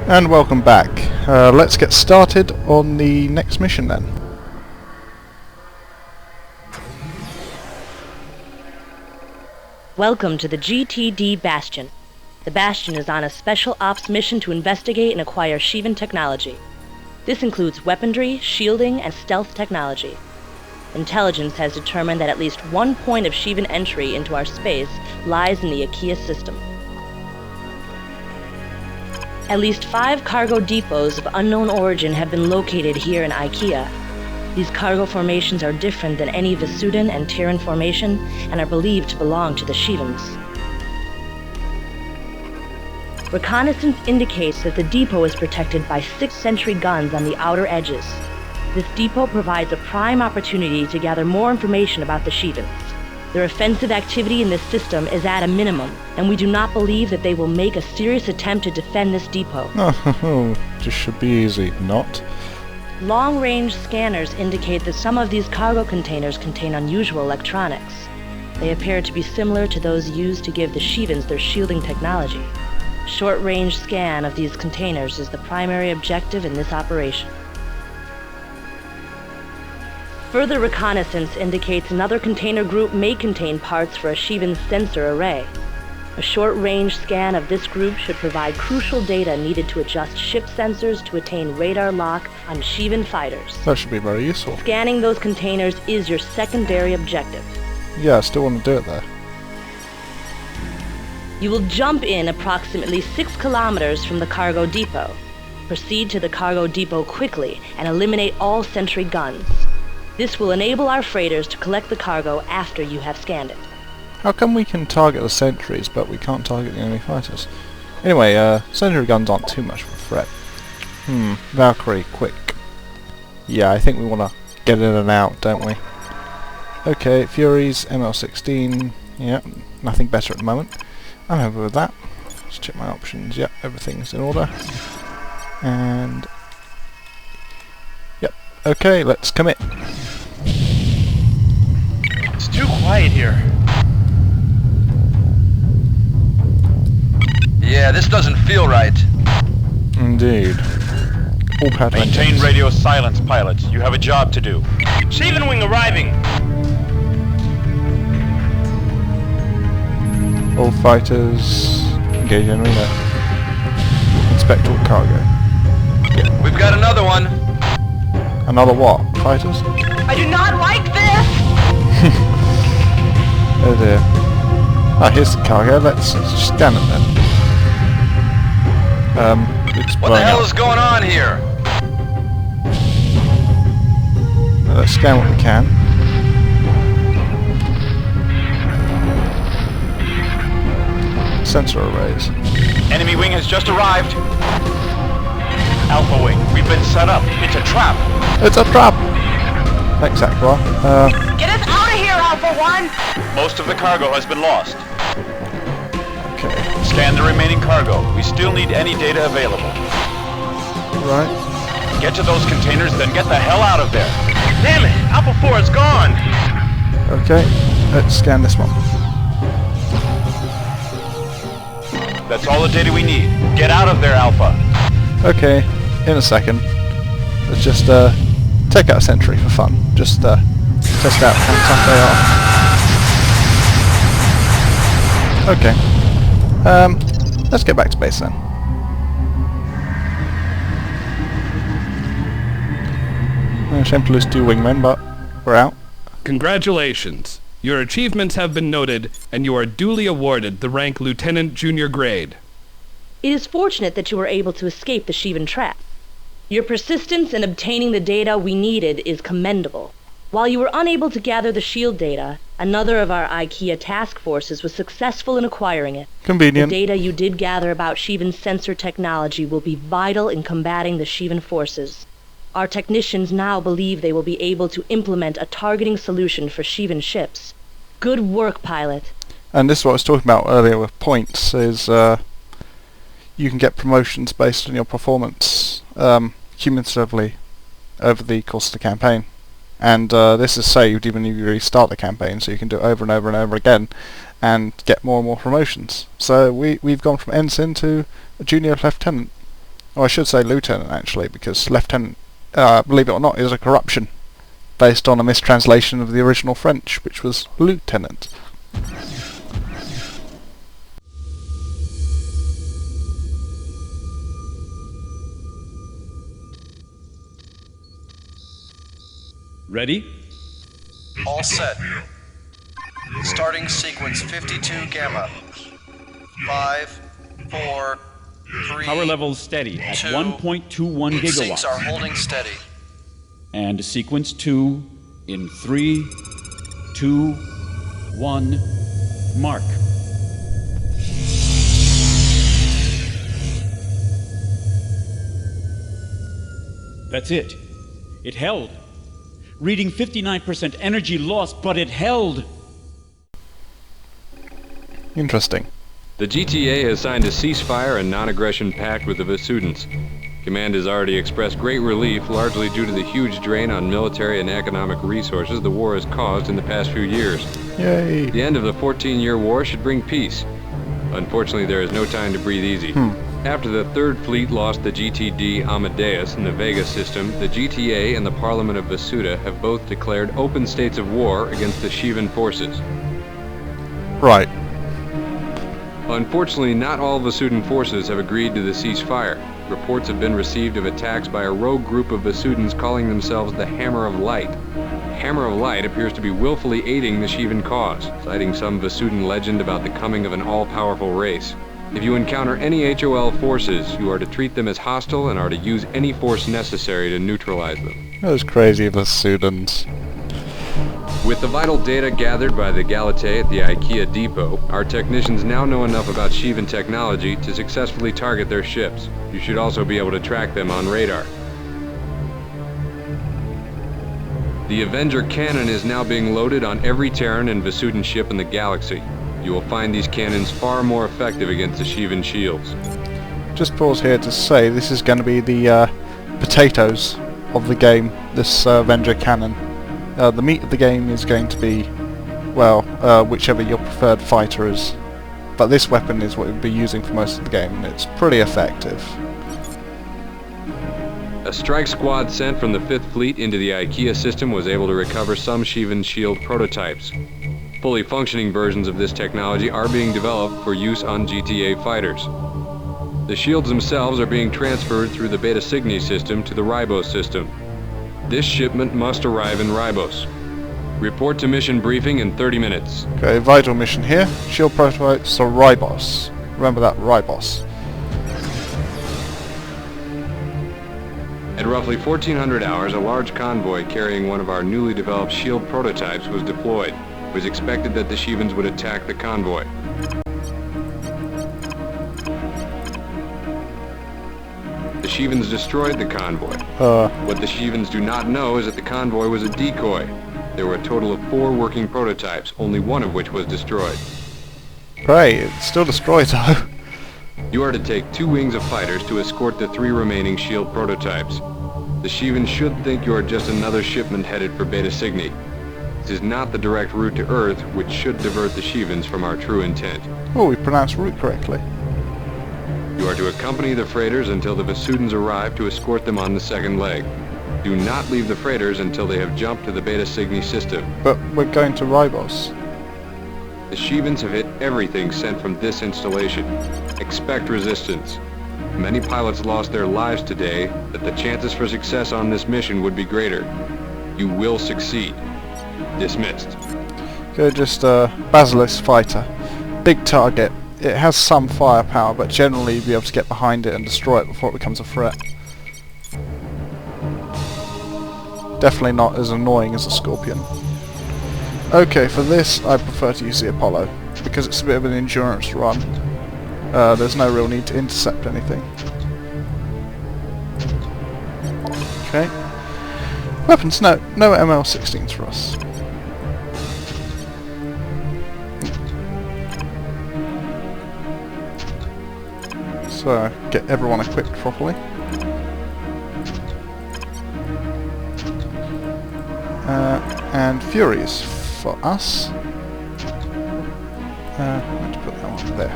And welcome back. Let's get started on the next mission then. Welcome to the GTD Bastion. The Bastion is on a special ops mission to investigate and acquire Shivan technology. This includes weaponry, shielding, and stealth technology. Intelligence has determined that at least one point of Shivan entry into our space lies in the IKEA system. At least 5 cargo depots of unknown origin have been located here in IKEA. These cargo formations are different than any Vasudan and Terran formation and are believed to belong to the Shivans. Reconnaissance indicates that the depot is protected by 6th century guns on the outer edges. This depot provides a prime opportunity to gather more information about the Shivans. Their offensive activity in this system is at a minimum, and we do not believe that they will make a serious attempt to defend this depot. Oh, this should be easy. Not. Long-range scanners indicate that some of these cargo containers contain unusual electronics. They appear to be similar to those used to give the Shivans their shielding technology. Short-range scan of these containers is the primary objective in this operation. Further reconnaissance indicates another container group may contain parts for a Shivan sensor array. A short-range scan of this group should provide crucial data needed to adjust ship sensors to attain radar lock on Shivan fighters. That should be very useful. Scanning those containers is your secondary objective. Yeah, I still want to do it though. You will jump in approximately 6 kilometers from the cargo depot. Proceed to the cargo depot quickly and eliminate all sentry guns. This will enable our freighters to collect the cargo after you have scanned it. How come we can target the sentries but we can't target the enemy fighters? Anyway, sentry guns aren't too much of a threat. Valkyrie, quick. Yeah, I think we want to get in and out, don't we? Okay, Furies, ML16, yep, nothing better at the moment. I'm happy with that. Let's check my options, yep, everything's in order. And... yep, okay, let's commit. It's too quiet here. Yeah, this doesn't feel right. Indeed. All power to Maintain engines. radio silence, pilots. You have a job to do. Shivan wing arriving. All fighters engage enemy net. Inspect all cargo. We've got another one. Another what? Fighters? I do not like this! Oh dear. Ah, here's the cargo. Let's just scan it then. It's What the blowing hell up. is going on here? Let's scan what we can. Sensor arrays. Enemy wing has just arrived. Alpha wing, we've been set up. It's a trap. It's a trap! Thanks, Akbar. Get us out of here, Alpha 1! Most of the cargo has been lost. Okay. Scan the remaining cargo. We still need any data available. Right. Get to those containers, then get the hell out of there. Damn it! Alpha 4 is gone! Okay. Let's scan this one. That's all the data we need. Get out of there, Alpha. Okay. In a second. Let's just take out a sentry for fun. Just test out how tough they are. Okay. Let's get back to base then. Shame to lose 2 wingmen, but we're out. Congratulations. Your achievements have been noted, and you are duly awarded the rank Lieutenant Junior Grade. It is fortunate that you were able to escape the Shivan trap. Your persistence in obtaining the data we needed is commendable. While you were unable to gather the shield data, another of our IKEA task forces was successful in acquiring it. Convenient. The data you did gather about Shivan sensor technology will be vital in combating the Shivan forces. Our technicians now believe they will be able to implement a targeting solution for Shivan ships. Good work, pilot. And this is what I was talking about earlier with points, is you can get promotions based on your performance cumulatively over the course of the campaign. And this is saved even if you restart the campaign, so you can do it over and over and over again and get more and more promotions. So we've gone from ensign to a junior lieutenant. Oh, I should say lieutenant actually, because lieutenant, believe it or not, is a corruption based on a mistranslation of the original French, which was lieutenant. Ready? All set. Starting sequence 52 Gamma. 5, 4, 3... Power levels steady at 2. 1.21 Sinks are gigawatts. holding steady. And sequence 2 in 3, 2, 1, mark. That's it. It held. Reading 59% energy loss, but it held. Interesting. The GTA has signed a ceasefire and non-aggression pact with the Vesudans. Command has already expressed great relief, largely due to the huge drain on military and economic resources the war has caused in the past few years. Yay! The end of the 14-year war should bring peace. Unfortunately, there is no time to breathe easy. After the Third Fleet lost the GTD Amadeus in the Vega system, the GTA and the Parliament of Vesuda have both declared open states of war against the Shivan forces. Right. Unfortunately, not all Vesudan forces have agreed to the ceasefire. Reports have been received of attacks by a rogue group of Vesudans calling themselves the Hammer of Light. Hammer of Light appears to be willfully aiding the Shivan cause, citing some Vesudan legend about the coming of an all-powerful race. If you encounter any HOL forces, you are to treat them as hostile and are to use any force necessary to neutralize them. Those crazy Vesudans. With the vital data gathered by the Galatei at the IKEA depot, our technicians now know enough about Shivan technology to successfully target their ships. You should also be able to track them on radar. The Avenger cannon is now being loaded on every Terran and Vesudan ship in the galaxy. You will find these cannons far more effective against the Shivan shields. Just pause here to say this is going to be the potatoes of the game, this Avenger cannon. The meat of the game is going to be, well, whichever your preferred fighter is. But this weapon is what you'll be using for most of the game, and it's pretty effective. A strike squad sent from the 5th Fleet into the IKEA system was able to recover some Shivan shield prototypes. Fully functioning versions of this technology are being developed for use on GTA fighters. The shields themselves are being transferred through the Beta Cygni system to the Ribos system. This shipment must arrive in Ribos. Report to mission briefing in 30 minutes. Okay, vital mission here. Shield prototypes are Ribos. Remember that, Ribos. At roughly 1400 hours, a large convoy carrying one of our newly developed shield prototypes was deployed. It was expected that the Shivans would attack the convoy. The Shivans destroyed the convoy. What the Shivans do not know is that the convoy was a decoy. There were a total of 4 working prototypes, only one of which was destroyed. Great, it's still destroyed though. You are to take 2 wings of fighters to escort the 3 remaining shield prototypes. The Shivans should think you are just another shipment headed for Beta Cygni. This is not the direct route to Earth, which should divert the Shivans from our true intent. Oh, we pronounced route correctly. You are to accompany the freighters until the Vesudans arrive to escort them on the second leg. Do not leave the freighters until they have jumped to the Beta Cygni system. But we're going to Ribos. The Shivans have hit everything sent from this installation. Expect resistance. Many pilots lost their lives today, but the chances for success on this mission would be greater. You will succeed. Dismissed. Go just Basilisk fighter. Big target. It has some firepower, but generally you'll be able to get behind it and destroy it before it becomes a threat. Definitely not as annoying as a Scorpion. Okay, for this I prefer to use the Apollo, because it's a bit of an endurance run. There's no real need to intercept anything. Okay. Weapons, no ML16s for us. So, get everyone equipped properly. And Furies for us. Let's put that one there.